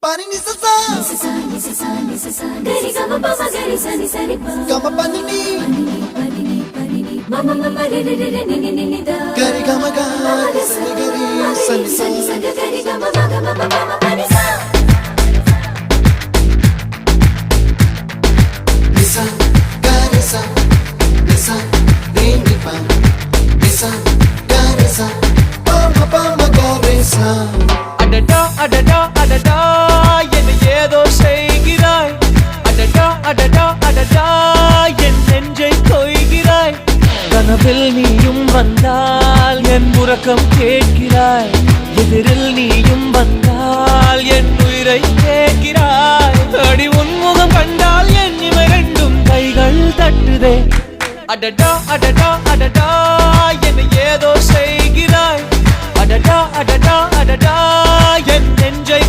Pani ni sa sa gari ga ma pa ma gari sa ni pa ga ma pa ni ma ma ma re re re ni ni da gari ga ma ga sa ni gari sa ni gari ga ma ga ma pa ni sa ni sa re ni pa gari sa pa ma gari sa adada adada adada என்ன ஏதோ செய்கிறாய் அடடா அடடா அடடா என் நெஞ்சை கொய்கிறாய் கனவில் நீயும் வந்தால் என் உறக்கம் கேட்கிறாய் எதிரில் நீயும் வந்தால் என் உயிரை கேட்கிறாய் அடி உன்முகம் கண்டால் என் இமை ரெண்டும் கைகள் தட்டுதே அடடா அடடா அடடா என்ன ஏதோ செய்கிறாய் அடடா அடடா அடடா என் நெஞ்சை